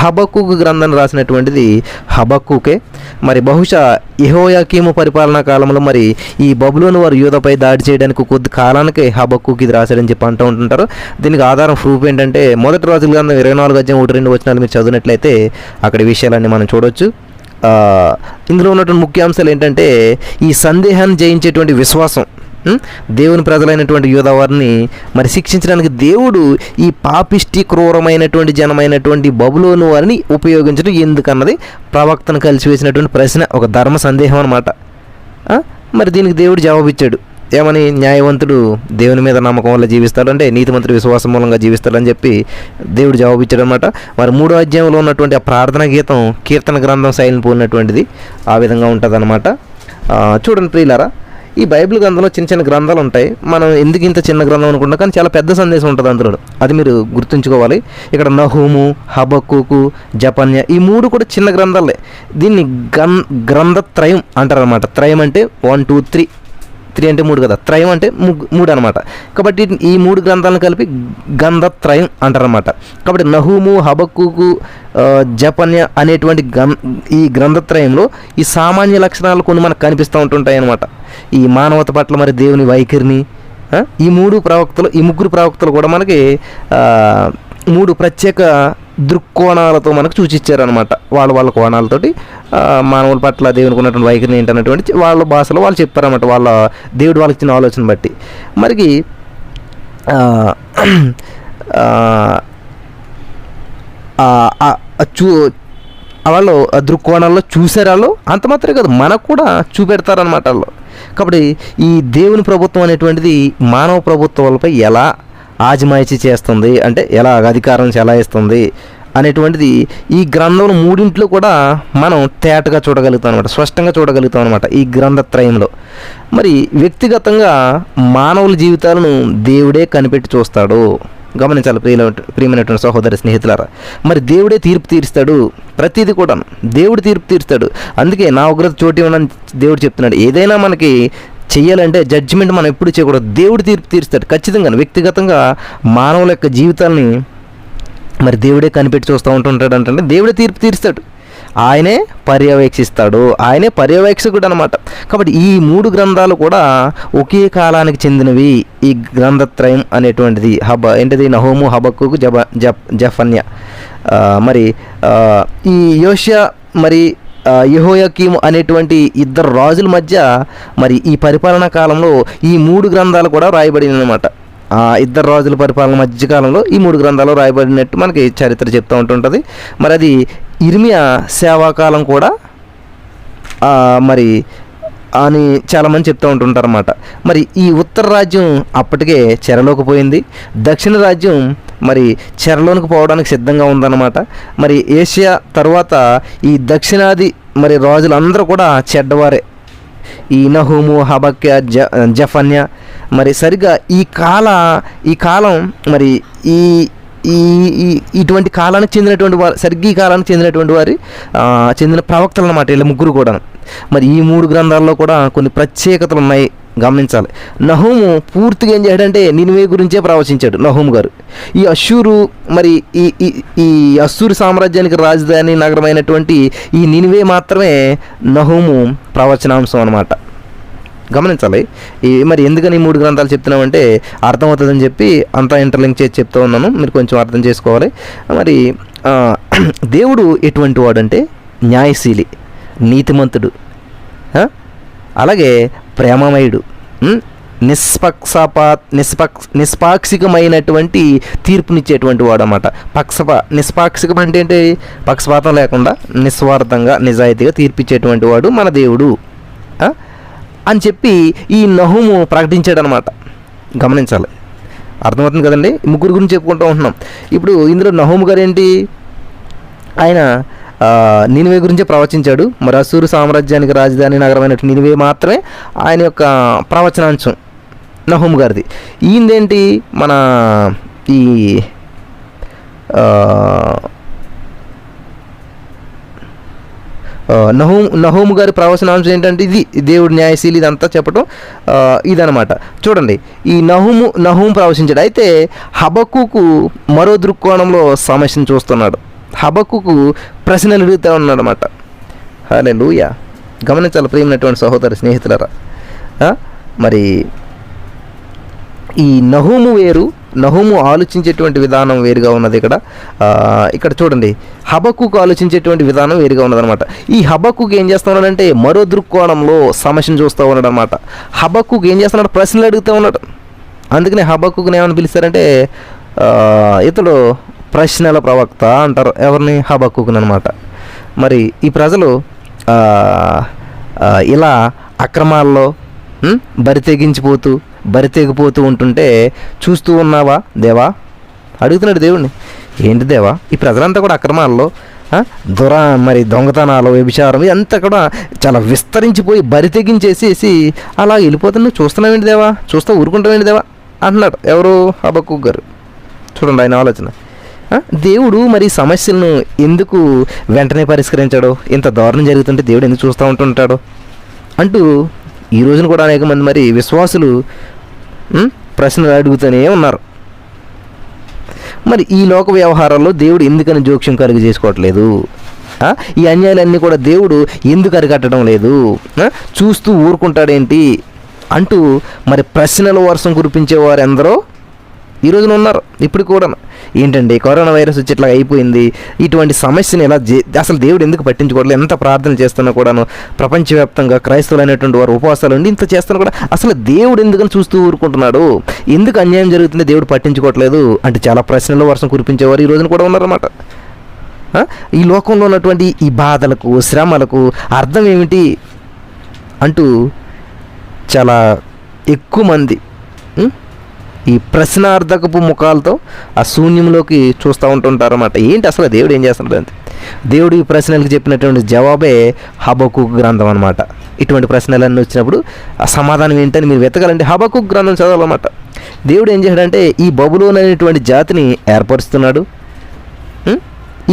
హబక్కూకు గ్రంథాన్ని రాసినటువంటిది హబక్కూకే. మరి బహుశా యెహోయాకీము పరిపాలనా కాలంలో మరి ఈ బబులోను వారు యూదాపై దాడి చేయడానికి కొద్ది కాలానికి హబక్కూకు ఇది రాశాడని చెప్పి అంటూ ఉంటుంటారు. దీనికి ఆధారం ప్రూఫ్ ఏంటంటే మొదటి రాజుల గ్రంథం 24:1-2 మీరు చదివినట్లయితే అక్కడ విషయాలన్నీ మనం చూడవచ్చు. ఇందులో ఉన్నటువంటి ముఖ్య అంశాలు ఏంటంటే ఈ సందేహాన్ని జయించేటువంటి విశ్వాసం, దేవుని ప్రజలైనటువంటి యూదా వారిని మరి శిక్షించడానికి దేవుడు ఈ పాపిష్టి క్రూరమైనటువంటి జనమైనటువంటి బబులోను వారిని ఉపయోగించడం ఎందుకన్నది ప్రవక్తను కలిసివేసినటువంటి ప్రశ్న, ఒక ధర్మ సందేహం అన్నమాట. మరి దీనికి దేవుడు జవాబిచ్చాడు. ఏమని? న్యాయవంతుడు దేవుని మీద నమ్మకం వల్ల జీవిస్తాడు, అంటే నీతిమంతుడు విశ్వాసం మూలంగా జీవిస్తాడని చెప్పి దేవుడు జవాబిచ్చాడు అనమాట. మరి 3వ అధ్యాయంలో ఉన్నటువంటి ఆ ప్రార్థన గీతం కీర్తన గ్రంథం శైలిని పోలినటువంటిది ఆ విధంగా ఉంటుంది అనమాట. చూడండి ప్రియులారా, ఈ బైబిల్ గ్రంథంలో చిన్న చిన్న గ్రంథాలు ఉంటాయి. మనం ఎందుకు ఇంత చిన్న గ్రంథం అనుకుంటాం, కానీ చాలా పెద్ద సందేశం ఉంటుంది అందులో. అది మీరు గుర్తుంచుకోవాలి. ఇక్కడ నహూము, హబక్కూకు, జపన్య ఈ 3 కూడా చిన్న గ్రంథాలే. దీన్ని గ్రంథత్రయం అంటారనమాట. త్రయం అంటే 1 2 3 3 అంటే 3 కదా, త్రయం అంటే 3 అనమాట. కాబట్టి ఈ 3 గ్రంథాలను కలిపి గ్రంథత్రయం అంటారనమాట. కాబట్టి నహూము, హబక్కూకు, జపన్య అనేటువంటి ఈ గ్రంథత్రయంలో ఈ సామాన్య లక్షణాలు కొన్ని మనకు కనిపిస్తూ ఉంటుంటాయి అన్నమాట. ఈ మానవత పట్ల మరి దేవుని వైఖరిని ఈ 3 ప్రవక్తలు, ఈ 3 ప్రవక్తలు కూడా మనకి 3 ప్రత్యేక దృక్కోణాలతో మనకు సూచించారనమాట. వాళ్ళ కోణాలతోటి మానవుల పట్ల దేవునికి ఉన్నటువంటి వైఖరిని ఏంటన్నటువంటి వాళ్ళ భాషలో వాళ్ళు చెప్పారన్నమాట. వాళ్ళ దేవుడు వాళ్ళకి ఇచ్చిన ఆలోచన బట్టి మరికి వాళ్ళు దృక్కోణాల్లో చూసారు. వాళ్ళు అంత మాత్రమే కాదు, మనకు కూడా చూపెడతారనమాట వాళ్ళు. కాబట్టి ఈ దేవుని ప్రభుత్వం అనేటువంటిది మానవ ప్రభుత్వాలపై ఎలా ఆజమాయిషీ చేస్తుంది, అంటే ఎలా అధికారం చెలాయిస్తుంది అనేటువంటిది ఈ గ్రంథంలో 3 కూడా మనం తేటగా చూడగలుగుతాం అనమాట, స్పష్టంగా చూడగలుగుతాం అనమాట ఈ గ్రంథత్రయంలో. మరి వ్యక్తిగతంగా మానవుల జీవితాలను దేవుడే కనిపెట్టి చూస్తాడు. గమనించాలి ప్రియమైనటువంటి సహోదరి స్నేహితులారా. మరి దేవుడే తీర్పు తీరుస్తాడు, ప్రతిదీ కూడా దేవుడు తీర్పు తీరుస్తాడు. అందుకే నా ఉగ్రత చోటు ఇవ్వనని దేవుడు చెప్తున్నాడు. ఏదైనా మనకి చెయ్యాలంటే జడ్జిమెంట్ మనం ఎప్పుడు చేయకూడదు, దేవుడు తీర్పు తీరుస్తాడు ఖచ్చితంగా. వ్యక్తిగతంగా మానవుల యొక్క జీవితాలని మరి దేవుడే కనిపెట్టి చూస్తూ ఉంటుంటాడు. అంటే దేవుడే తీర్పు తీరుస్తాడు, ఆయనే పర్యవేక్షిస్తాడు, ఆయనే పర్యవేక్షకుడు అనమాట. కాబట్టి ఈ 3 గ్రంథాలు కూడా ఒకే కాలానికి చెందినవి. ఈ గ్రంథత్రయం అనేటువంటిది ఏంటిది? నహూము, హబక్కూకు, జపన్య. మరి ఈ యోషియా మరి యెహోయాకీము అనేటువంటి 2 రాజుల మధ్య మరి ఈ పరిపాలనా కాలంలో ఈ 3 గ్రంథాలు కూడా రాయబడినవి అనమాట. 2 రాజుల పరిపాలన మధ్యకాలంలో ఈ 3 గ్రంథాలు రాయబడినట్టు మనకి చరిత్ర చెప్తూ ఉంటుంటుంది. మరి అది ఇర్మియా సేవాకాలం కూడా మరి అని చాలామంది చెప్తూ ఉంటుంటారు అన్నమాట. మరి ఈ ఉత్తర రాజ్యం అప్పటికే చెరలోకి పోయింది, దక్షిణ రాజ్యం మరి చెరలోనికి పోవడానికి సిద్ధంగా ఉందన్నమాట. మరి ఏషియా తర్వాత ఈ దక్షిణాది మరి రాజులందరూ కూడా చెడ్డవారే. ఈ నహూము, హబక్య, జఫన్య మరి సరిగ్గా ఈ కాలం మరి ఈ ఈ ఇటువంటి కాలానికి చెందినటువంటి వారు, సరిగ్గా ఈ కాలానికి చెందిన ప్రవక్తలు అన్నమాట వీళ్ళ 3 కూడా. మరి ఈ 3 గ్రంథాల్లో కూడా కొన్ని ప్రత్యేకతలు ఉన్నాయి, గమనించాలి. నహూము పూర్తిగా ఏం చేయడంటే నినివే గురించే ప్రవచించాడు నహూము గారు. ఈ అష్షూరు మరి ఈ అష్షూరు సామ్రాజ్యానికి రాజధాని నగరమైనటువంటి ఈ నినివే మాత్రమే నహూము ప్రవచనాంశం అన్నమాట. గమనించాలి. మరి ఎందుకని 3 గ్రంథాలు చెప్తున్నామంటే అర్థమవుతుందని చెప్పి అంతా ఇంటర్లింక్ చేసి చెప్తూ ఉన్నాను, మీరు కొంచెం అర్థం చేసుకోవాలి. మరి దేవుడు ఎటువంటి వాడంటే న్యాయశీలి, నీతిమంతుడు, అలాగే ప్రేమమయుడు, నిష్పాక్షికమైనటువంటి తీర్పునిచ్చేటువంటి వాడు అన్నమాట. నిష్పాక్షికం అంటే ఏంటి? పక్షపాతం లేకుండా నిస్వార్థంగా నిజాయితీగా తీర్పిచ్చేటువంటి వాడు మన దేవుడు అని చెప్పి ఈ నహూము ప్రకటించాడు అనమాట. గమనించాలి, అర్థమవుతుంది కదండి. 3 గురించి చెప్పుకుంటూ ఉంటున్నాం. ఇప్పుడు ఇందులో నహూము గారు ఏంటి? ఆయన నినివే గురించే ప్రవచించాడు. మరి అష్షూరు సామ్రాజ్యానికి రాజధాని నగరమైన నినివే మాత్రమే ఆయన యొక్క ప్రవచనాంశం నహూము గారిది. ఈయనదేంటి? మన ఈ నహూము గారి ప్రవచనాంశం ఏంటంటే ఇది దేవుడు న్యాయశీలి, ఇదంతా చెప్పడం ఇదనమాట. చూడండి, ఈ నహూము ప్రవచించాడు. అయితే హబక్కూకు మరో దృక్కోణంలో సమస్యను చూస్తున్నాడు. హబక్కుకు ప్రశ్నలు అడుగుతూ ఉన్నాడనమాట. హల్లెలూయా. గమనించాలి ప్రియమైనటువంటి సహోదర స్నేహితులరా. మరి ఈ నహూము వేరు, నహూము ఆలోచించేటువంటి విధానం వేరుగా ఉన్నది. ఇక్కడ చూడండి, హబక్కుకు ఆలోచించేటువంటి విధానం వేరుగా ఉన్నదనమాట. ఈ హబక్కుకు ఏం చేస్తూ ఉన్నాడంటే మరో దృక్కోణంలో సమస్యను చూస్తూ ఉన్నాడు అనమాట. హబక్కుకు ఏం చేస్తున్నాడు, ప్రశ్నలు అడుగుతూ ఉన్నాడు. అందుకనే హబక్కుని ఏమని పిలుస్తారంటే ఇతడు ప్రశ్నల ప్రవక్త అంటారు. ఎవరిని? హబక్కుని అనమాట. మరి ఈ ప్రజలు ఇలా అక్రమాల్లో బరితెగిపోతూ ఉంటుంటే చూస్తూ ఉన్నావా దేవా? అడుగుతున్నాడు దేవుడిని. ఏంటి దేవా, ఈ ప్రజలంతా కూడా అక్రమాల్లో మరి దొంగతనాలు, వ్యభిచారం ఇదంతా కూడా చాలా విస్తరించిపోయి బరితెగించేసేసి అలా వెళ్ళిపోతున్నా, చూస్తున్నావేంటి దేవా, చూస్తా ఊరుకుంటావేంటి దేవా అంటున్నాడు. ఎవరు? హబక్కూకు గారు. చూడండి ఆయన ఆలోచన. దేవుడు మరి సమస్యలను ఎందుకు వెంటనే పరిష్కరించాడు? ఇంత దారుణం జరుగుతుంటే దేవుడు ఎందుకు చూస్తూ ఉంటుంటాడు అంటూ ఈ రోజున కూడా అనేక మంది మరి విశ్వాసులు ప్రశ్నలు అడుగుతూనే ఉన్నారు. మరి ఈ లోక వ్యవహారాల్లో దేవుడు ఎందుకని జోక్యం కలుగు చేసుకోవట్లేదు? ఈ అన్యాయాలన్నీ కూడా దేవుడు ఎందుకు అరికట్టడం లేదు? చూస్తూ ఊరుకుంటాడేంటి అంటూ మరి ప్రశ్నల వర్షం కురిపించేవారు ఎందరో ఈ రోజున ఉన్నారు. ఇప్పుడు కూడా ఏంటండి, కరోనా వైరస్ వచ్చి ఇట్లా అయిపోయింది, ఇటువంటి సమస్యను ఎలా అసలు దేవుడు ఎందుకు పట్టించుకోవట్లేదు? ఎంత ప్రార్థన చేస్తున్నా కూడాను ప్రపంచవ్యాప్తంగా క్రైస్తవులు అనేటువంటి వారు ఉపవాసాలు ఉండి ఇంత చేస్తున్నా కూడా అసలు దేవుడు ఎందుకని చూస్తూ ఊరుకుంటున్నాడు? ఎందుకు అన్యాయం జరుగుతుంది, దేవుడు పట్టించుకోవట్లేదు అంటే చాలా ప్రశ్నలు వర్షం కురిపించేవారు ఈ రోజున కూడా ఉన్నారన్నమాట. ఈ లోకంలో ఉన్నటువంటి ఈ బాధలకు, శ్రమలకు అర్థం ఏమిటి అంటూ చాలా ఎక్కువ మంది ఈ ప్రశ్నార్థకపు ముఖాలతో ఆ శూన్యంలోకి చూస్తూ ఉంటుంటారన్నమాట. ఏంటి అసలు దేవుడు ఏం చేస్తున్నాడు అంటే దేవుడు ఈ ప్రశ్నలకు చెప్పినటువంటి జవాబే హబక్కూకు గ్రంథం అనమాట. ఇటువంటి ప్రశ్నలన్నీ వచ్చినప్పుడు ఆ సమాధానం ఏంటని మీరు వెతకాలంటే హబక్కూకు గ్రంథం చదవాలన్నమాట. దేవుడు ఏం చేశాడంటే ఈ బబులోను అనేటువంటి జాతిని ఏర్పరుస్తున్నాడు.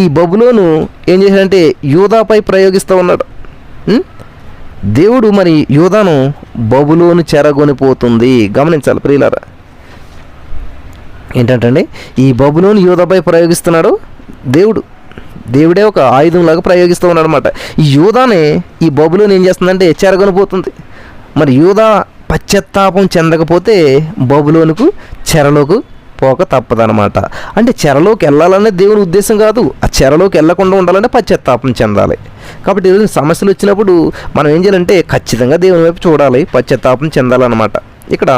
ఈ బబులోను ఏం చేశాడంటే యూదాపై ప్రయోగిస్తూ ఉన్నాడు. దేవుడు మరి యూదాను బబులోను చెరగొనిపోతుంది. గమనించాలి ప్రియులారా. ఏంటంటే ఈ బబులోను యూదాపై ప్రయోగిస్తున్నాడు దేవుడే ఒక ఆయుధంలాగా ప్రయోగిస్తూ ఉన్నాడు అనమాట. ఈ యూదానే ఈ బబులోను ఏం చేస్తుందంటే చెరగొనిపోతుంది. మరి యూదా పశ్చాత్తాపం చెందకపోతే బబులోనుకు చెరలోకి పోక తప్పదనమాట. అంటే చెరలోకి వెళ్ళాలనే దేవుని ఉద్దేశం కాదు, ఆ చెరలోకి వెళ్ళకుండా ఉండాలంటే పశ్చాత్తాపం చెందాలి. కాబట్టి ఈరోజు సమస్యలు వచ్చినప్పుడు మనం ఏం చేయాలంటే ఖచ్చితంగా దేవుని వైపు చూడాలి, పశ్చాత్తాపం చెందాలన్నమాట. ఇక్కడ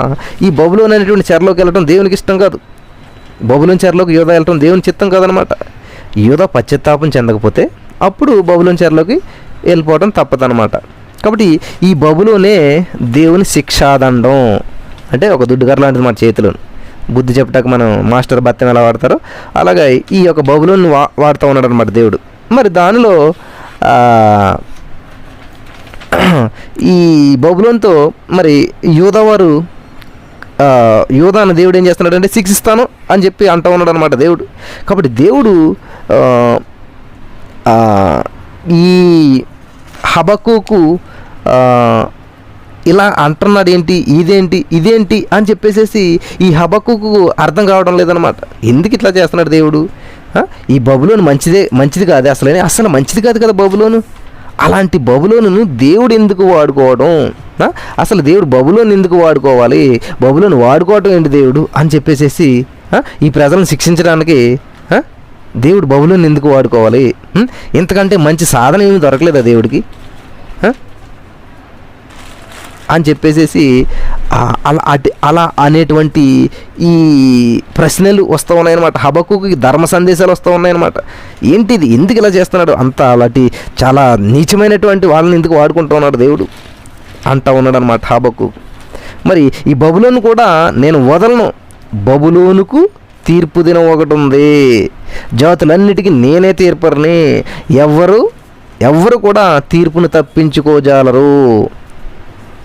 ఈ బబులోను అనేటువంటి చెరలోకి వెళ్ళడం దేవునికి ఇష్టం కాదు. బబులోను చెరలోకి యూదా వెళ్ళటం దేవుని చిత్తం కాదనమాట. యూదా పశ్చాత్తాపం చెందకపోతే అప్పుడు బబులోను చెరలోకి వెళ్ళిపోవడం తప్పదనమాట. కాబట్టి ఈ బబులోనే దేవుని శిక్షాదండం, అంటే ఒక దుడ్డుగారు లాంటిది మన చేతిలో. బుద్ధి చెప్పటానికి మనం మాస్టర్ బత్తం ఎలా వాడతారో అలాగే ఈ యొక్క బబులోను వాడుతూ ఉన్నాడు అనమాట దేవుడు. మరి దానిలో ఈ బబులోనుతో మరి యూదావారు యూదాను దేవుడు ఏం చేస్తున్నాడు అంటే శిక్షిస్తాను అని చెప్పి అంటూ ఉన్నాడు అనమాట దేవుడు. కాబట్టి దేవుడు ఈ హబక్కూకు ఇలా అంటున్నాడు. ఇదేంటి అని చెప్పేసేసి ఈ హబక్కూకు అర్థం కావడం లేదనమాట. ఎందుకు ఇట్లా చేస్తున్నాడు దేవుడు? ఈ బబులోను మంచిది కాదు, అసలు మంచిది కాదు కదా బబులోను. అలాంటి బబులోనును దేవుడు ఎందుకు వాడుకోవడం? అసలు దేవుడు బబులోను ఎందుకు వాడుకోవాలి? బబులోను వాడుకోవడం ఏంటి దేవుడు అని చెప్పేసేసి ఈ ప్రజలను శిక్షించడానికి దేవుడు బబులోను ఎందుకు వాడుకోవాలి? ఇంతకంటే మంచి సాధన ఏమి దొరకలేదా దేవుడికి అని చెప్పేసేసి అలా అనేటువంటి ఈ ప్రశ్నలు వస్తూ ఉన్నాయన్నమాట. హబక్కూకి ధర్మ సందేశాలు వస్తూ ఉన్నాయన్నమాట. ఏంటిది, ఎందుకు ఇలా చేస్తున్నాడు? అంత అలాంటి చాలా నీచమైనటువంటి వాళ్ళని ఎందుకు వాడుకుంటూ ఉన్నాడు దేవుడు అంటూ ఉన్నాడు అనమాట హబక్కూకు. మరి ఈ బబులోను కూడా నేను వదలను, బబులోనుకు తీర్పు దినం ఒకటి ఉంది, జాతులన్నిటికీ నేనే తీర్పరిని, ఎవ్వరు కూడా తీర్పును తప్పించుకోజాలరు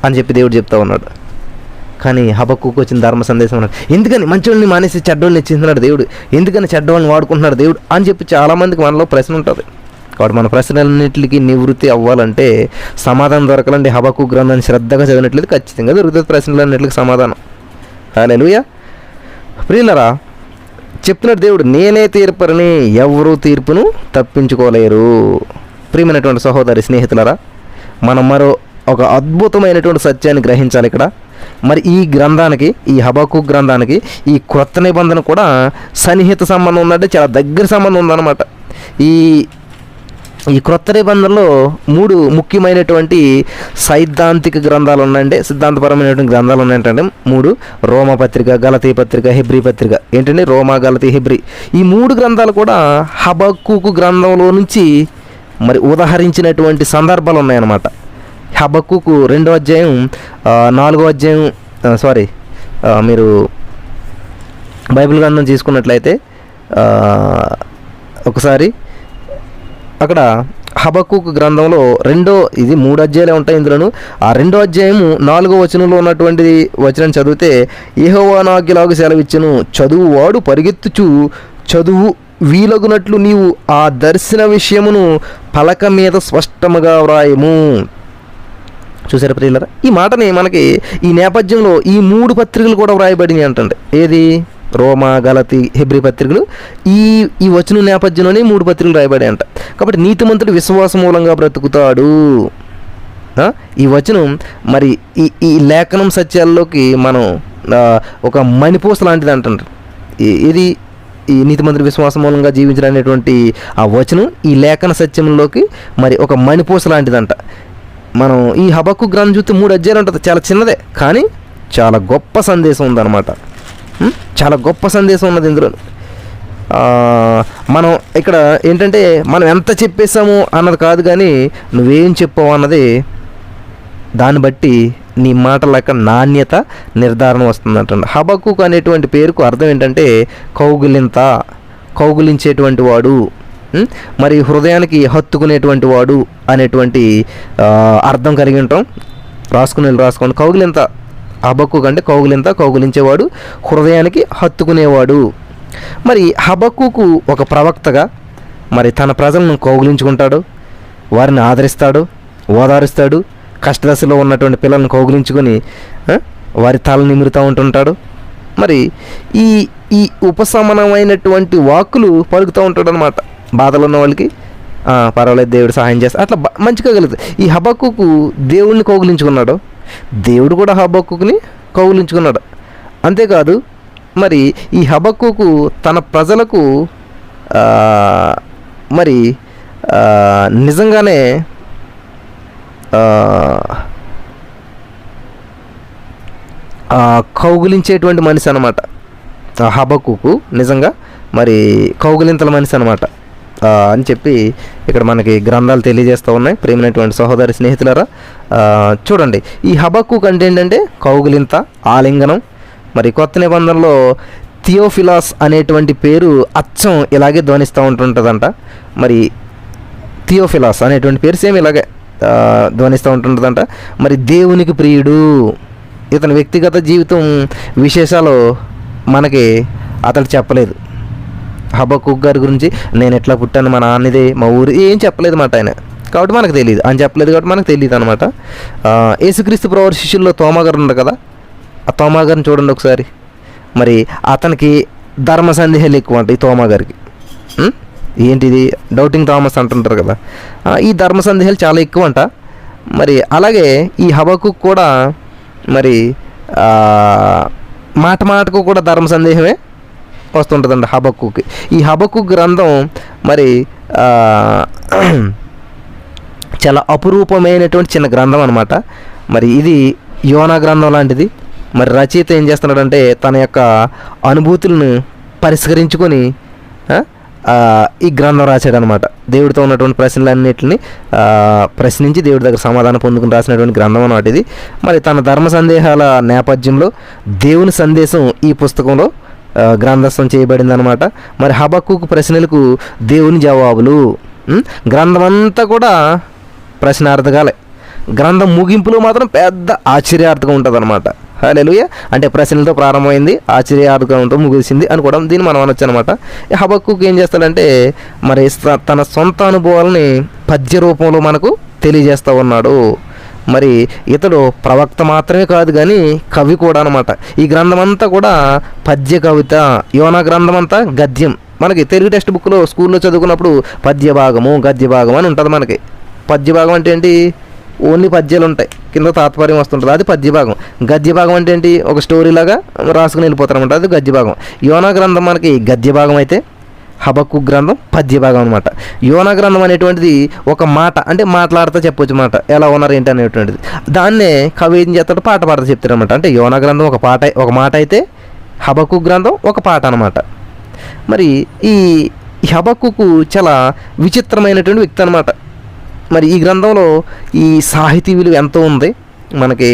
అని చెప్పి దేవుడు చెప్తా ఉన్నాడు. కానీ హబక్కూకు వచ్చిన ధర్మ సందేశం ఉన్నాడు. ఎందుకని మంచివాళ్ళని మానేసి చెడ్డోళ్ళని ఇచ్చేస్తున్నాడు దేవుడు? ఎందుకని చెడ్డవాళ్ళని వాడుకుంటున్నాడు దేవుడు అని చెప్పి చాలామందికి మనలో ప్రశ్న ఉంటుంది. కాబట్టి మన ప్రశ్నలన్నింటికి నివృత్తి అవ్వాలంటే సమాధానం దొరకాలంటే హబక్కూకు గ్రంథాన్ని శ్రద్ధగా చదివినట్లయితే ఖచ్చితంగా దొరుకుతుంది ప్రశ్నలన్నింటికి సమాధానం. హల్లెలూయా. ప్రియులరా, చెప్తున్నాడు దేవుడు, నేనే తీర్పరని, ఎవరు తీర్పును తప్పించుకోలేరు. ప్రియమైనటువంటి సహోదరి స్నేహితులారా, మనం మరో ఒక అద్భుతమైనటువంటి సత్యాన్ని గ్రహించాలి ఇక్కడ. మరి ఈ గ్రంథానికి, ఈ హబక్కూకు గ్రంథానికి ఈ క్రొత్త నిబంధన కూడా సన్నిహిత సంబంధం ఉందంటే చాలా దగ్గర సంబంధం ఉందన్నమాట. ఈ క్రొత్త నిబంధనలో 3 ముఖ్యమైనటువంటి సైద్ధాంతిక గ్రంథాలు ఉన్నాయంటే, సిద్ధాంతపరమైనటువంటి గ్రంథాలు ఉన్నాయంటే 3: రోమా పత్రిక, గలతీ పత్రిక, హెబ్రీ పత్రిక. ఏంటంటే రోమా, గలతీ, హెబ్రీ. ఈ 3 గ్రంథాలు కూడా హబక్కూకు గ్రంథంలో నుంచి మరి ఉదహరించినటువంటి సందర్భాలు ఉన్నాయన్నమాట. హబక్కూకు 2వ అధ్యాయం 4వ అధ్యాయం మీరు బైబిల్ గ్రంథం తీసుకున్నట్లయితే ఒకసారి అక్కడ హబక్కూకు గ్రంథంలో ఇది 3 అధ్యాయాలే ఉంటాయి ఇందులోను. ఆ 2వ అధ్యాయము 4వ వచనంలో ఉన్నటువంటి వచనం చదివితే, యెహోవా నాకిలాగు సెలవిచ్చెను, చదువువాడు పరిగెత్తుచు చదువు వీలగునట్లు నీవు ఆ దర్శన విషయమును పలక మీద స్పష్టముగా వ్రాయము. చూసారా ప్రియులారా, ఈ మాటని మనకి ఈ నేపథ్యంలో ఈ 3 పత్రికలు కూడా వ్రాయబడినాయి అంటండి. ఏది? రోమా, గలతీ, హెబ్రీ పత్రికలు. ఈ వచనం నేపథ్యంలోనే 3 పత్రికలు రాయబడి అంట. కాబట్టి నీతిమంతుడు విశ్వాస మూలంగా బ్రతుకుతాడు. ఈ వచనం మరి ఈ లేఖనం సత్యాల్లోకి మనం ఒక మణిపూస లాంటిది అంటారు. ఇది ఈ నీతిమంతుడు విశ్వాస మూలంగా జీవించడం అనేటువంటి ఆ వచనం ఈ లేఖన సత్యంలోకి మరి ఒక మణిపూస లాంటిదంట. మనం ఈ హబక్కూకు గ్రంథం చూస్తే 3 అధ్యాయాలు ఉంటుంది. చాలా చిన్నదే, కానీ చాలా గొప్ప సందేశం ఉందన్నమాట. చాలా గొప్ప సందేశం ఉన్నది ఇందులో. మనం ఇక్కడ ఏంటంటే మనం ఎంత చెప్పేసాము అన్నది కాదు, కానీ నువ్వేం చెప్పావు అన్నది దాన్ని బట్టి నీ మాటల యొక్క నాణ్యత నిర్ధారణ వస్తుందంట. హబక్కూకు అనేటువంటి పేరుకు అర్థం ఏంటంటే కౌగిలింత, కౌగిలించేటువంటి వాడు, మరి హృదయానికి హత్తుకునేటువంటి వాడు అనేటువంటి అర్థం కలిగి ఉంటాం. రాసుకోండి. కౌగిలింత, హబక్కూకు అంటే కౌగిలింత, కౌగిలించేవాడు, హృదయానికి హత్తుకునేవాడు. మరి హబక్కూకు ఒక ప్రవక్తగా మరి తన ప్రజలను కౌగిలించుకుంటాడు, వారిని ఆదరిస్తాడు, ఓదారుస్తాడు. కష్టదశలో ఉన్నటువంటి పిల్లలను కౌగిలించుకొని వారి తల నిమురుతూ ఉంటుంటాడు. మరి ఈ ఉపశమనమైనటువంటి వాక్కులు పలుకుతూ ఉంటాడు అనమాట. బాధలు ఉన్న వాళ్ళకి పర్వాలేదు, దేవుడు సహాయం చేస్తాడు, అట్లా మంచిగా కలుగుతుంది. ఈ హబక్కూకు దేవుడిని కౌగిలించుకున్నాడు, దేవుడు కూడా హబక్కూకుని కౌగిలించుకున్నాడు. అంతేకాదు మరి ఈ హబక్కూకు తన ప్రజలకు మరి నిజంగానే కౌగిలించేటువంటి మనిషి అనమాట. హబక్కూకు నిజంగా మరి కౌగిలింతల మనిషి అనమాట అని చెప్పి ఇక్కడ మనకి గ్రంథాలు తెలియజేస్తూ ఉన్నాయి. ప్రియమైనటువంటి సహోదరి స్నేహితులారా, చూడండి, ఈ హబక్కూకు అంటే ఏంటంటే కౌగిలింత, ఆలింగనం. మరి కొత్త నిబంధనలో థియోఫిలాస్ అనేటువంటి పేరు అచ్చం ఇలాగే ధ్వనిస్తూ ఉంటుంటుందంట. మరి థియోఫిలాస్ అనేటువంటి పేరు సేమ్ ఇలాగే ధ్వనిస్తూ ఉంటుంటుందంట. మరి దేవునికి ప్రియుడు, ఇతని వ్యక్తిగత జీవితం విశేషాలు మనకి అతడు చెప్పలేదు. హబక్కూకు గారి గురించి నేను ఎట్లా పుట్టాను, మా నాన్నది, మా ఊరు, ఏం చెప్పలేదు మాట ఆయన. కాబట్టి మనకు తెలియదు, అని చెప్పలేదు కాబట్టి మనకు తెలియదు అనమాట. యేసుక్రీస్తు ప్రభువు శిష్యుల్లో తోమా గారు ఉన్నారు కదా, ఆ తోమా గారిని చూడండి ఒకసారి. మరి అతనికి ధర్మ సందేహాలు ఎక్కువ అంట. ఈ తోమా గారికి ఏంటిది డౌటింగ్ థామస్ అంటుంటారు కదా, ఈ ధర్మ సందేహాలు చాలా ఎక్కువ అంట. మరి అలాగే ఈ హబక్కూకు కూడా మరి మాట మాటకు కూడా ధర్మ సందేహమే వస్తుంటుందండి హబక్కూకి. ఈ హబక్కూకు గ్రంథం మరి చాలా అపురూపమైనటువంటి చిన్న గ్రంథం అనమాట. మరి ఇది యోనా గ్రంథం లాంటిది. మరి రచయిత ఏం చేస్తున్నాడంటే తన యొక్క అనుభూతులను పరిష్కరించుకొని ఈ గ్రంథం రాశాడనమాట. దేవుడితో ఉన్నటువంటి ప్రశ్నలన్నింటినీ ప్రశ్నించి దేవుడి దగ్గర సమాధానం పొందుకుని రాసినటువంటి గ్రంథం అన్నమాట ఇది. మరి తన ధర్మ సందేహాల నేపథ్యంలో దేవుని సందేశం ఈ పుస్తకంలో గ్రంథస్థం చేయబడింది అనమాట. మరి హబక్కూకు ప్రశ్నలకు దేవుని జవాబులు. గ్రంథం అంతా కూడా ప్రశ్నార్థకాలే. గ్రంథం ముగింపులో మాత్రం పెద్ద ఆశ్చర్యార్థకం ఉంటుంది అనమాట. హల్లెలూయా. అంటే ప్రశ్నలతో ప్రారంభమైంది, ఆశ్చర్యార్థకంతో ముగిసింది అని కూడా దీన్ని మనం అనొచ్చు అనమాట. హబక్కూకు ఏం చేస్తాడంటే మరి తన సొంత అనుభవాలని పద్య రూపంలో మనకు తెలియజేస్తూ ఉన్నాడు. మరి ఇతడు ప్రవక్త మాత్రమే కాదు కానీ కవి కూడా అనమాట. ఈ గ్రంథం అంతా కూడా పద్య కవిత. యోనా గ్రంథం అంతా గద్యం. మనకి తెలుగు టెక్స్ట్ బుక్లో స్కూల్లో చదువుకున్నప్పుడు పద్య భాగము గద్య భాగం అని ఉంటుంది. మనకి పద్య భాగం అంటే ఏంటి, ఓన్లీ పద్యాలు ఉంటాయి, కింద తాత్పర్యం వస్తుంటుంది, అది పద్య భాగం. గద్య భాగం అంటే ఏంటి, ఒక స్టోరీ లాగా రాసుకుని వెళ్ళిపోతారనమాట, అది గద్య భాగం. యోనా గ్రంథం మనకి గద్య భాగం అయితే హబక్కు గ్రంథం పద్య భాగం అనమాట. యోనా గ్రంథం అనేటువంటిది ఒక మాట, అంటే మాట్లాడుతూ చెప్పొచ్చు మాట, ఎలా ఉన్నారు ఏంటి అనేటువంటిది. దాన్నే కవి ఏం చేస్తాడు, పాట పాడుతూ చెప్తాడు అనమాట. అంటే యోనా గ్రంథం ఒక మాట అయితే హబక్కు గ్రంథం ఒక పాట అనమాట. మరి ఈ హబక్కుకు చాలా విచిత్రమైనటువంటి వ్యక్తి అనమాట. మరి ఈ గ్రంథంలో ఈ సాహితీ విలువ ఎంతో ఉంది. మనకి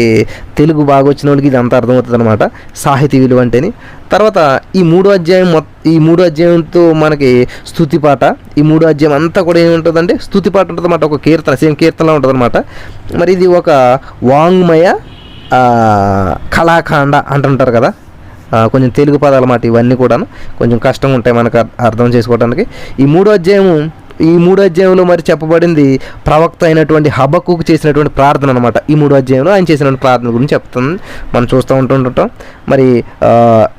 తెలుగు బాగా వచ్చిన వాళ్ళకి ఇది అంత అర్థమవుతుంది అనమాట, సాహితీ విలువ అంటేని. తర్వాత ఈ మూడో అధ్యాయంతో మనకి స్తుతి పాట. ఈ మూడో అధ్యాయం అంతా కూడా ఏముంటుందంటే స్తుతి పాట ఉంటుంది అన్నమాట, ఒక కీర్తన, సేమ్ కీర్తనలా ఉంటుంది అనమాట. మరి ఇది ఒక వాంగ్మయ కళాఖండ అంటుంటారు కదా, కొంచెం తెలుగు పదాలు అన్నమాట. ఇవన్నీ కూడా కొంచెం కష్టంగా ఉంటాయి మనకు అర్థం చేసుకోవడానికి. ఈ మూడో అధ్యాయంలో మరి చెప్పబడింది ప్రవక్త అయినటువంటి హబక్కుకు చేసినటువంటి ప్రార్థన అనమాట. ఈ మూడో అధ్యాయంలో ఆయన చేసినటువంటి ప్రార్థన గురించి చెప్తాం, మనం చూస్తూ ఉంటుంటాం. మరి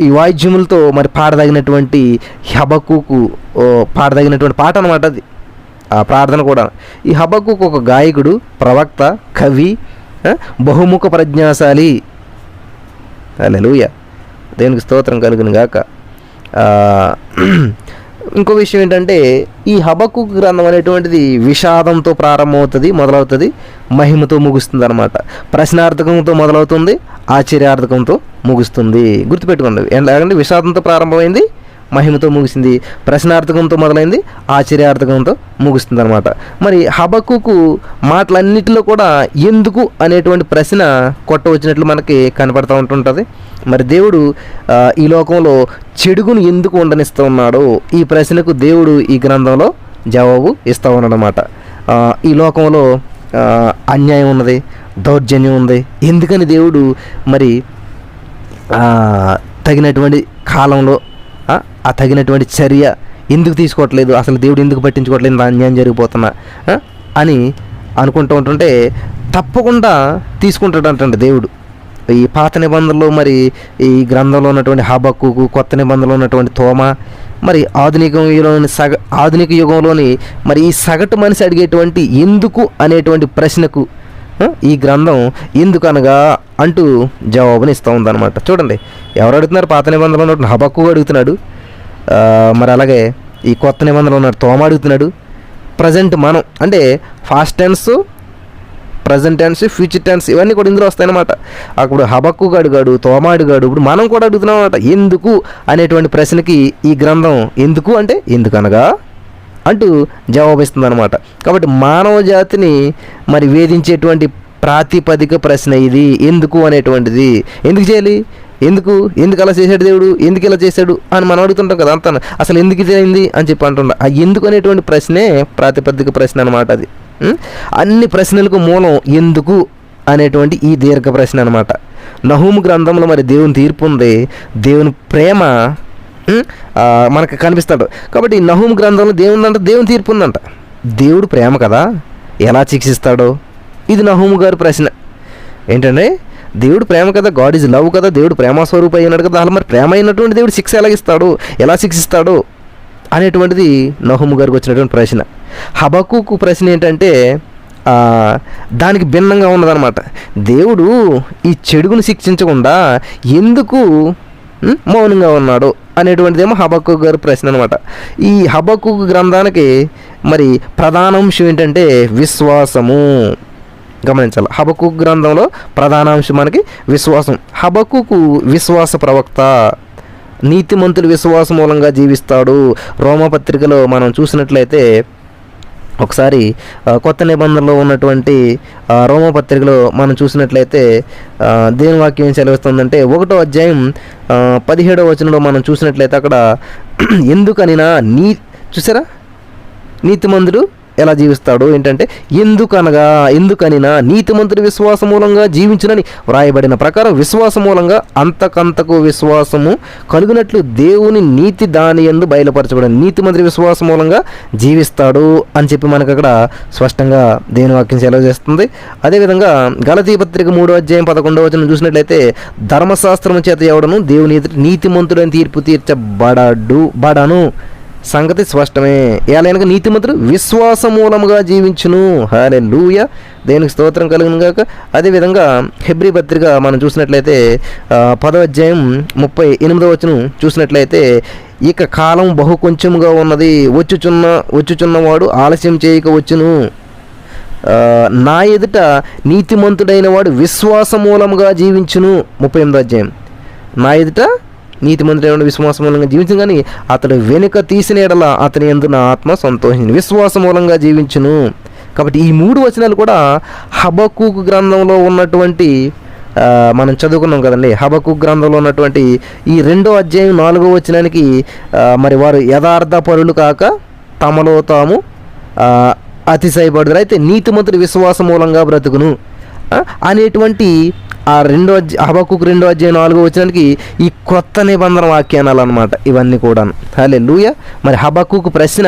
ఈ వాయిద్యములతో మరి పాడదగినటువంటి హబక్కుకు పాడదగినటువంటి పాట అనమాట అది, ఆ ప్రార్థన కూడా. ఈ హబక్కుకు ఒక గాయకుడు, ప్రవక్త, కవి, బహుముఖ ప్రజ్ఞాశాలి. హల్లెలూయా, దేవునికి స్తోత్రం కలుగును గాక. ఇంకో విషయం ఏంటంటే ఈ హబక్కుకు గ్రంథం అనేటువంటిది విషాదంతో ప్రారంభమవుతుంది, మొదలవుతుంది, మహిమతో ముగుస్తుంది అనమాట. ప్రశ్నార్థకంతో మొదలవుతుంది, ఆశ్చర్యార్థకంతో ముగుస్తుంది. గుర్తుపెట్టుకోండి, ఎందుకంటే విషాదంతో ప్రారంభమైంది, మహిమతో ముగిసింది, ప్రశ్నార్థకంతో మొదలైంది, ఆశ్చర్యార్థకంతో ముగుస్తుంది అనమాట. మరి హబక్కుకు మాటలన్నిటిలో కూడా ఎందుకు అనేటువంటి ప్రశ్న కొట్టవచ్చినట్లు మనకి కనపడుతూ ఉంటుంటుంది. మరి దేవుడు ఈ లోకంలో చెడుగును ఎందుకు ఉండనిస్తూ ఉన్నాడో ఈ ప్రశ్నకు దేవుడు ఈ గ్రంథంలో జవాబు ఇస్తూ ఉన్నాడు అనమాట. ఈ లోకంలో అన్యాయం ఉన్నది, దౌర్జన్యం ఉంది, ఎందుకని దేవుడు మరి తగినటువంటి కాలంలో ఆ తగినటువంటి చర్య ఎందుకు తీసుకోవట్లేదు, అసలు దేవుడు ఎందుకు పట్టించుకోవట్లేదు, అన్యాయం జరిగిపోతున్నా అని అనుకుంటూ ఉంటుంటే తప్పకుండా తీసుకుంటాడంటండి దేవుడు. ఈ పాత నిబంధనలో మరి ఈ గ్రంథంలో ఉన్నటువంటి హబక్కుకు, కొత్త నిబంధనలో ఉన్నటువంటి తోమా, మరి ఆధునిక యుగంలోని మరి ఈ సగటు మనిషి అడిగేటువంటి ఎందుకు అనేటువంటి ప్రశ్నకు ఈ గ్రంథం ఎందుకనగా అంటూ జవాబుని ఇస్తూ ఉందన్నమాట. చూడండి, ఎవరు అడుగుతున్నారు, పాత నిబంధనలో ఉన్నటువంటి హబక్కు అడుగుతున్నాడు, మరి అలాగే ఈ కొత్త నిబంధనలో ఉన్నాడు తోమా అడుగుతున్నాడు. ప్రజెంట్ మనం అంటే past tense, present tense, future tense ఇవన్నీ కూడా ఇందులో వస్తాయన్నమాట. అప్పుడు హబక్కు అడిగాడు, తోమా అడిగాడు, ఇప్పుడు మనం కూడా అడుగుతున్నాం అన్నమాట. ఎందుకు అనేటువంటి ప్రశ్నకి ఈ గ్రంథం ఎందుకు అంటే ఎందుకనగా అంటూ జవాబిస్తుంది అనమాట. కాబట్టి మానవ జాతిని మరి వేధించేటువంటి ప్రాతిపదిక ప్రశ్న ఇది, ఎందుకు అనేటువంటిది. ఎందుకు చేయాలి, ఎందుకు అలా చేశాడు దేవుడు, ఎందుకు ఇలా చేశాడు అని మనం అడుగుతుంటాం కదా అంతా. అసలు ఎందుకు ఇది అయింది అని చెప్పి అంటుంటాం. ఆ ఎందుకు అనేటువంటి ప్రశ్నే ప్రాతిపదిక ప్రశ్న అనమాట. అది అన్ని ప్రశ్నలకు మూలం ఎందుకు అనేటువంటి ఈ దీర్ఘ ప్రశ్న అనమాట. నహూము గ్రంథంలో మరి దేవుని తీర్పు ఉంది, దేవుని ప్రేమ మనకు కనిపిస్తాడు. కాబట్టి ఈ నహూము గ్రంథంలో దేవుని తీర్పు ఉందంట. దేవుడు ప్రేమ కదా, ఎలా శిక్షిస్తాడో ఇది నహూము గారి ప్రశ్న. ఏంటంటే దేవుడు ప్రేమ కదా, గాడ్ ఈజ్ లవ్ కదా, దేవుడు ప్రేమ స్వరూపం అయినాడు కదా, అలా మరి ప్రేమ అయినటువంటి దేవుడు శిక్ష ఎలాగిస్తాడు, ఎలా శిక్షిస్తాడు అనేటువంటిది నహూము గారికి వచ్చినటువంటి ప్రశ్న. హబక్కుకు ప్రశ్న ఏంటంటే దానికి భిన్నంగా ఉన్నదనమాట. దేవుడు ఈ చెడుగును శిక్షించకుండా ఎందుకు మౌనంగా ఉన్నాడు అనేటువంటిదేమో హబక్కు గారి ప్రశ్న అనమాట. ఈ హబక్కు గ్రంథానికి మరి ప్రధానాంశం ఏంటంటే విశ్వాసము. గమనించాలి, హబక్కు గ్రంథంలో ప్రధానాంశం మనకి విశ్వాసం. హబక్కుకు విశ్వాస ప్రవక్త, నీతిమంతులు విశ్వాస మూలంగా జీవిస్తాడు. రోమపత్రికలో మనం చూసినట్లయితే ఒకసారి కొత్త నిబంధనలో ఉన్నటువంటి రోమపత్రికలో మనం చూసినట్లయితే దేవుని వాక్యం ఏం సెలవిస్తుందంటే 1వ అధ్యాయం 17వ వచనంలో మనం చూసినట్లయితే అక్కడ ఎందుకనినా చూసారా, నీతిమంతుడు ఎలా జీవిస్తాడు ఏంటంటే, ఎందుకనినా నీతిమంతుడి విశ్వాస మూలంగా జీవించునని వ్రాయబడిన ప్రకారం విశ్వాస మూలంగా అంతకంతకు విశ్వాసము కలుగునట్లు దేవుని నీతి దాని యందు బయలుపరచబడింది. నీతిమంతుడి విశ్వాస మూలంగా జీవిస్తాడు అని చెప్పి మనకు అక్కడ స్పష్టంగా దేవుని వాక్యం సెలవు చేస్తుంది. అదేవిధంగా గలతీ పత్రిక 3:11 చూసినట్లయితే, ధర్మశాస్త్రము చేత ఎవడను దేవుని నీతిమంతుడని తీర్పు తీర్చబడను సంగతి స్పష్టమే. ఎలాగనగా నీతిమంతుడు విశ్వాస మూలముగా జీవించును. హల్లెలూయా, దేవునికి స్తోత్రం కలుగును గాక. అదేవిధంగా హెబ్రీ పత్రిక మనం చూసినట్లయితే 10:38 చూసినట్లయితే, ఇక కాలం బహు కొంచెముగా ఉన్నది, వచ్చుచున్నవాడు ఆలస్యం చేయక వచ్చును. నా ఎదుట నీతిమంతుడైన వాడు విశ్వాస మూలముగా జీవించును. 38 నా ఎదుట నీతిమంతుడైన విశ్వాస మూలంగా జీవించను, కానీ అతడు వెనుక తీసిన ఎడల అతని యందు నా ఆత్మ సంతోషించింది. విశ్వాస మూలంగా జీవించును. కాబట్టి ఈ 3 వచనాలు కూడా హబక్కూకు గ్రంథంలో ఉన్నటువంటి మనం చదువుకున్నాం కదండి. హబక్కూకు గ్రంథంలో ఉన్నటువంటి ఈ 2వ అధ్యాయం 4వ వచనానికి మరి వారు యథార్థపరులు కాక తమలో తాము అతిశయపడుదురు, అయితే నీతిమంతుడు విశ్వాస మూలంగా బ్రతుకును అనేటువంటి ఆ హబక్కూకు 2వ అధ్యాయం 4వ వచనానికి ఈ క్రొత్త నిబంధన వాక్యానాలు అన్నమాట ఇవన్నీ కూడా. హల్లెలూయా. మరి హబక్కూకు ప్రశ్న,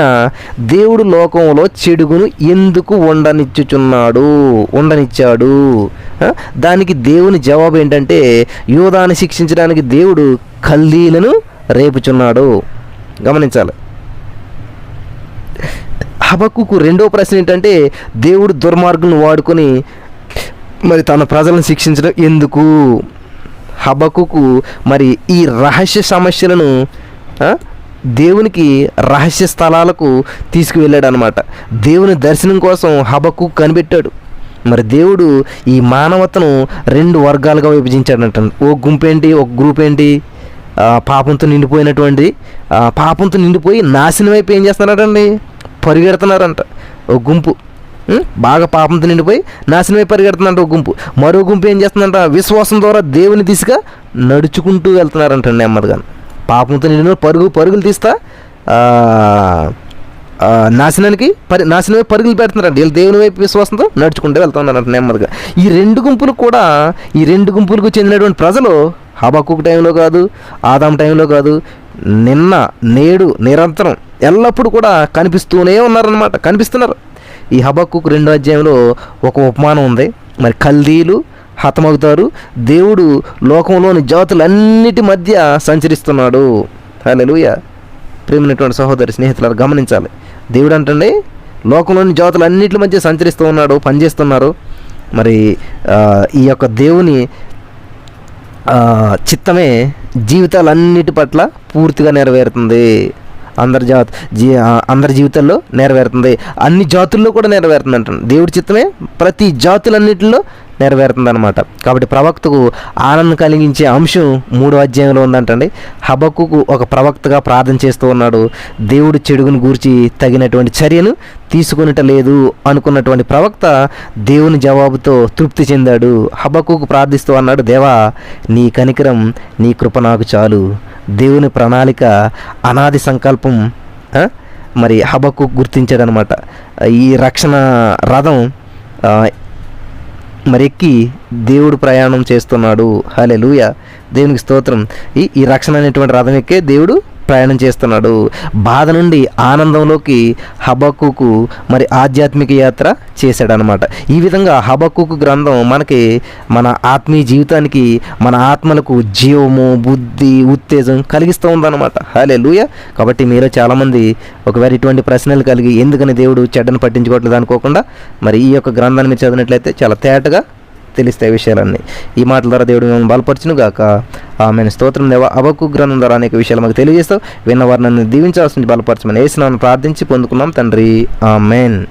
దేవుడు లోకంలో చెడుగును ఎందుకు ఉండనిచ్చాడు? దానికి దేవుని జవాబు ఏంటంటే, యూదాను శిక్షించడానికి దేవుడు కల్దీలను రేపుచున్నాడు. గమనించాలి. హబక్కూకు 2వ ప్రశ్న ఏంటంటే, దేవుడు దుర్మార్గులను వాడుకొని మరి తన ప్రజలను శిక్షించడం ఎందుకు? హబక్కూకు మరి ఈ రహస్య సమస్యలను దేవునికి రహస్య స్థలాలకు తీసుకువెళ్ళాడు అనమాట. దేవుని దర్శనం కోసం హబక్కూకు కనిపెట్టాడు. మరి దేవుడు ఈ మానవతను 2 వర్గాలుగా విభజించాడంట. ఓ గుంపేంటి, ఒక గ్రూప్ ఏంటి, పాపంతో నిండిపోయి నాశనం వైపు ఏం చేస్తున్నారండి, పరిగెడుతున్నారంట. ఓ గుంపు బాగా పాపంతో నిండిపోయి నాశనమై పరిగెడుతుందంట ఒక గుంపు. మరో గుంపు ఏం చేస్తుందంట, విశ్వాసం ద్వారా దేవుని దిశగా నడుచుకుంటూ వెళ్తున్నారంట నెమ్మదిగా. పాపంతో నిండిన పరుగులు తీస్తా నాశనమై పరుగులు పెడుతున్నారంట. వీళ్ళు దేవుని వైపు విశ్వాసంతో నడుచుకుంటూ వెళ్తున్నారంట నెమ్మదిగా. ఈ 2 గుంపులకు చెందినటువంటి ప్రజలు హబక్కూకు టైంలో కాదు, ఆదాం టైంలో కాదు, నిన్న నేడు నిరంతరం ఎల్లప్పుడూ కూడా కనిపిస్తున్నారు. ఈ హబక్కూకు 2వ అధ్యాయంలో ఒక ఉపమానం ఉంది. మరి కల్దీలు హతమవుతారు, దేవుడు లోకంలోని జాతులన్నిటి మధ్య సంచరిస్తున్నాడు. హల్లెలూయా. ప్రేమైనటువంటి సహోదరి స్నేహితులారు గమనించాలి. దేవుడు అంటండి లోకంలోని జాతులన్నిటి మధ్య సంచరిస్తూ ఉన్నాడు, పనిచేస్తున్నారు. మరి ఈ యొక్క దేవుని చిత్తమే జీవితాలన్నిటి పట్ల పూర్తిగా నెరవేరుతుంది. అందరి జీవితాల్లో నెరవేరుతుంది, అన్ని జాతుల్లో కూడా నెరవేరుతుంది అంటాను. దేవుడి చిత్తమే ప్రతి జాతులన్నింటిలో నెరవేరుతుంది అనమాట. కాబట్టి ప్రవక్తకు ఆనందం కలిగించే అంశం 3వ అధ్యాయంలో ఉందంటండి. హబక్కూకు ఒక ప్రవక్తగా ప్రార్థన చేస్తూ ఉన్నాడు. దేవుడు చెడుగును గూర్చి తగినటువంటి చర్యను తీసుకునటలేదు అనుకున్నటువంటి ప్రవక్త దేవుని జవాబుతో తృప్తి చెందాడు. హబక్కూకు ప్రార్థిస్తూ అన్నాడు, దేవా నీ కనికరం నీ కృప నాకు చాలు. దేవుని ప్రణాళిక అనాది సంకల్పం మరి హబక్కూకు గుర్తించాడనమాట. ఈ రక్షణ రథం మరి ఎక్కి దేవుడు ప్రయాణం చేస్తున్నాడు. హల్లెలూయా, దేవునికి స్తోత్రం. ఈ రక్షణ అనేటువంటి రథం ఎక్కే దేవుడు ప్రయాణం చేస్తున్నాడు. బాధ నుండి ఆనందంలోకి హబక్కూకు మరి ఆధ్యాత్మిక యాత్ర చేశాడనమాట. ఈ విధంగా హబక్కూకు గ్రంథం మనకి మన ఆత్మీయ జీవితానికి, మన ఆత్మలకు జీవము, బుద్ధి, ఉత్తేజం కలిగిస్తూ ఉందన్నమాట. హల్లెలూయా. కాబట్టి మీలో చాలామంది ఒకవేళ ఇటువంటి ప్రశ్నలు కలిగి ఎందుకని దేవుడు చెడ్డను పట్టించుకోవట్లేదు అనుకోకుండా మరి ఈ యొక్క గ్రంథాన్ని మీరు చదివినట్లయితే చాలా తేటగా తెలుస్తాయి విషయాలన్నీ. ఈ మాటల ద్వారా దేవుడు మేము బలపరచును గాక. ఆమేన్. స్తోత్రం దేవా. హబక్కూకు గ్రంథం ద్వారా అనేక విషయాలు మాకు తెలియజేస్తావు. విన్నవారు నన్ను దీవించాల్సింది బలపరచమని యేసు నామమున ప్రార్థించి పొందుకున్నాం తండ్రి. ఆమేన్.